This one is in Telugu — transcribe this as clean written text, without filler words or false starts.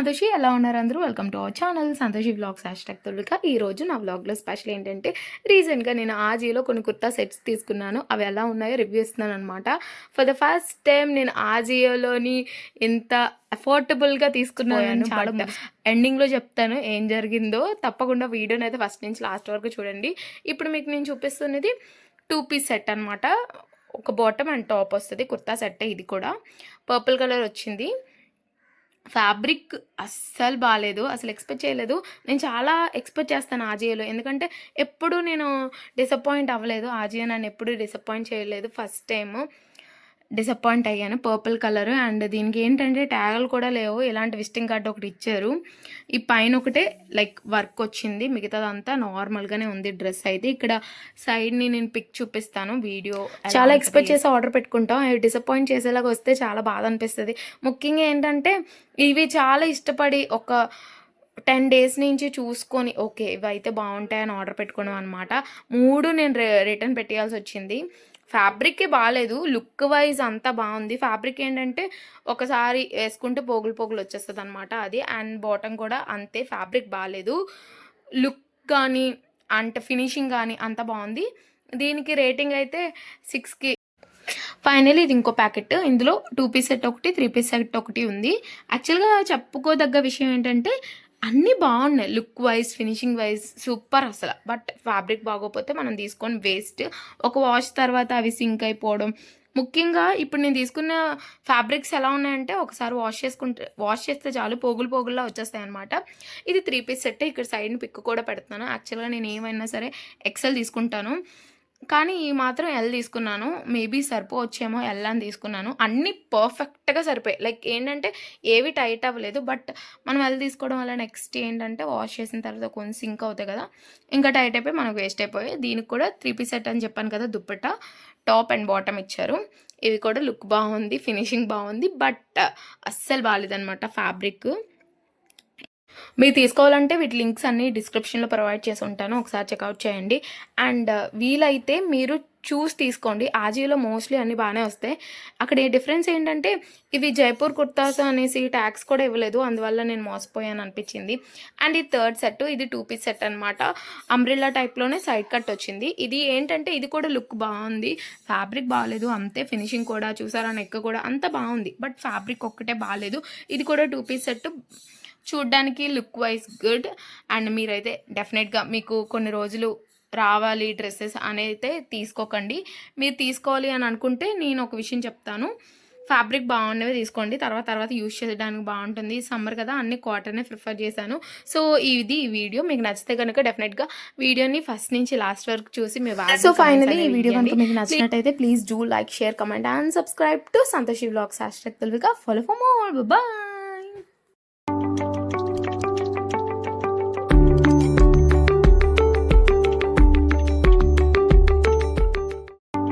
సంతోషి ఎలా ఉన్నారు అందరూ? Welcome to our channel Santoshi vlogs #తొలిక. ఈరోజు నా వ్లాగ్లో స్పెషల్ ఏంటంటే రీసెంట్గా నేను ఆజియోలో కొన్ని కుర్తా సెట్స్ తీసుకున్నాను. అవి ఎలా ఉన్నాయో రివ్యూ ఇస్తున్నాను అనమాట. ఫర్ ద ఫస్ట్ టైం నేను ఆజియోలోని ఇంత అఫోర్డబుల్గా తీసుకున్నాను. చాలా ఎండింగ్లో చెప్తాను ఏం జరిగిందో. తప్పకుండా వీడియోని అయితే ఫస్ట్ నుంచి లాస్ట్ వరకు చూడండి. ఇప్పుడు మీకు నేను చూపిస్తున్నది 2 పీస్ సెట్ అనమాట. ఒక బాటమ్ అండ్ టాప్ వస్తుంది. కుర్తా సెట్ ఇది కూడా పర్పుల్ కలర్ వచ్చింది. ఫ్యాబ్రిక్ అస్సలు బాగాలేదు, అసలు ఎక్స్పెక్ట్ చేయలేదు. నేను చాలా ఎక్స్పెక్ట్ చేస్తాను ఆజియోలో, ఎందుకంటే ఎప్పుడు నేను డిసప్పాయింట్ అవ్వలేదు. ఆజియో నన్ను ఎప్పుడు డిసప్పాయింట్ చేయలేదు. ఫస్ట్ టైం డిసప్పాయింట్ అయ్యాను. పర్పుల్ కలర్ అండ్ దీనికి ఏంటంటే ట్యాగులు కూడా లేవు. ఇలాంటి విజిటింగ్ కార్డు ఒకటి ఇచ్చారు. ఈ పైన ఒకటే లైక్ వర్క్ వచ్చింది, మిగతాదంతా నార్మల్గానే ఉంది డ్రెస్ అయితే. ఇక్కడ సైడ్ని నేను పిక్ చూపిస్తాను. వీడియో చాలా ఎక్స్పెక్ట్ చేసి ఆర్డర్ పెట్టుకుంటాం, అవి డిసప్పాయింట్ చేసేలాగా వస్తే చాలా బాధ అనిపిస్తుంది. ముఖ్యంగా ఏంటంటే ఇవి చాలా ఇష్టపడి ఒక 10 డేస్ నుంచి చూసుకొని ఓకే ఇవి అయితే బాగుంటాయని ఆర్డర్ పెట్టుకోవడం అనమాట. 3 నేను రిటర్న్ పెట్టేయాల్సి వచ్చింది. ఫ్యాబ్రిక్కే బాగాలేదు, లుక్ వైజ్ అంతా బాగుంది. ఫ్యాబ్రిక్ ఏంటంటే ఒకసారి వేసుకుంటే పోగులు పోగులు వచ్చేస్తుంది అనమాట అది. అండ్ బాటమ్ కూడా అంతే, ఫ్యాబ్రిక్ బాగాలేదు. లుక్ కానీ అంటే ఫినిషింగ్ కానీ అంతా బాగుంది. దీనికి రేటింగ్ అయితే 6కి. ఫైనల్లీ ఇది ఇంకో ప్యాకెట్. ఇందులో 2 పీస్ సెట్ ఒకటి, 3 పీస్ సెట్ ఒకటి ఉంది. యాక్చువల్గా చెప్పుకోదగ్గ విషయం ఏంటంటే అన్నీ బాగున్నాయి, look wise finishing wise super అసలు. బట్ ఫ్యాబ్రిక్ బాగోపోతే మనం తీసుకొని వేస్ట్. ఒక వాష్ తర్వాత అవి సింక్ అయిపోవడం. ముఖ్యంగా ఇప్పుడు నేను తీసుకున్న ఫ్యాబ్రిక్స్ ఎలా ఉన్నాయంటే ఒకసారి వాష్ చేస్తే చాలు పోగులు పోగుల్లా వచ్చేస్తాయి అనమాట. ఇది 3 పీస్ సెట్. ఇక్కడ సైడ్ని పిక్ కూడా పెడుతున్నాను. యాక్చువల్గా నేను ఏమైనా సరే ఎక్సెల్ తీసుకుంటాను, కానీ ఈ మాత్రం ఎల్ తీసుకున్నాను. మేబీ సరిపోవచ్చేమో ఎల్ అని తీసుకున్నాను. అన్నీ పర్ఫెక్ట్గా సరిపోయాయి. లైక్ ఏంటంటే ఏవి టైట్ అవ్వలేదు. బట్ మనం ఎల్ తీసుకోవడం వల్ల నెక్స్ట్ ఏంటంటే వాష్ చేసిన తర్వాత కొంచెం సింక్ అవుతాయి కదా, ఇంకా టైట్ అయిపోయి మనకు వేస్ట్ అయిపోయాయి. దీనికి కూడా 3 పీస్ సెట్ అని చెప్పాను కదా, దుప్పట టాప్ అండ్ బాటమ్ ఇచ్చారు. ఇవి కూడా లుక్ బాగుంది, ఫినిషింగ్ బాగుంది. బట్ అస్సలు బాగాలేదనమాట ఫ్యాబ్రిక్. మీరు తీసుకోవాలంటే వీటి లింక్స్ అన్నీ డిస్క్రిప్షన్లో ప్రొవైడ్ చేసి ఉంటాను, ఒకసారి చెక్అవుట్ చేయండి. అండ్ వీలైతే మీరు చూసి తీసుకోండి. ఆజియోలో మోస్ట్లీ అన్నీ బాగానే వస్తాయి. అక్కడ ఏ డిఫరెన్స్ ఏంటంటే ఇవి జైపూర్ కుర్తాస్ అనేసి ట్యాగ్స్ కూడా ఇవ్వలేదు, అందువల్ల నేను మోసపోయాను అనిపించింది. అండ్ ఈ థర్డ్ సెట్, ఇది 2 పీస్ సెట్ అనమాట. అంబ్రిల్లా టైప్లోనే సైడ్ కట్ వచ్చింది. ఇది ఏంటంటే ఇది కూడా లుక్ బాగుంది, ఫ్యాబ్రిక్ బాగాలేదు అంతే. ఫినిషింగ్ కూడా చూసారా, నెక్ కూడా అంత బాగుంది. బట్ ఫ్యాబ్రిక్ ఒక్కటే బాగాలేదు. ఇది కూడా 2 పీస్ సెట్, చూడ్డానికి లుక్ వైజ్ గుడ్. అండ్ మీరైతే డెఫినెట్గా మీకు కొన్ని రోజులు రావాలి డ్రెస్సెస్ అనేది తీసుకోకండి. మీరు తీసుకోవాలి అని అనుకుంటే నేను ఒక విషయం చెప్తాను, ఫ్యాబ్రిక్ బాగున్నవి తీసుకోండి. తర్వాత యూజ్ చేయడానికి బాగుంటుంది. సమ్మర్ కదా, అన్ని కాటనే ప్రిఫర్ చేశాను. సో ఇది ఈ వీడియో మీకు నచ్చితే కనుక డెఫినెట్గా వీడియోని ఫస్ట్ నుంచి లాస్ట్ వరకు చూసి మీ వాల్యూ. సో ఫైనల్లీ ఈ వీడియో కనుక మీకు నచ్చినట్టయితే please do like, share, comment and subscribe to Santoshi vlogs #తొలిక. Follow for more. బాయ్.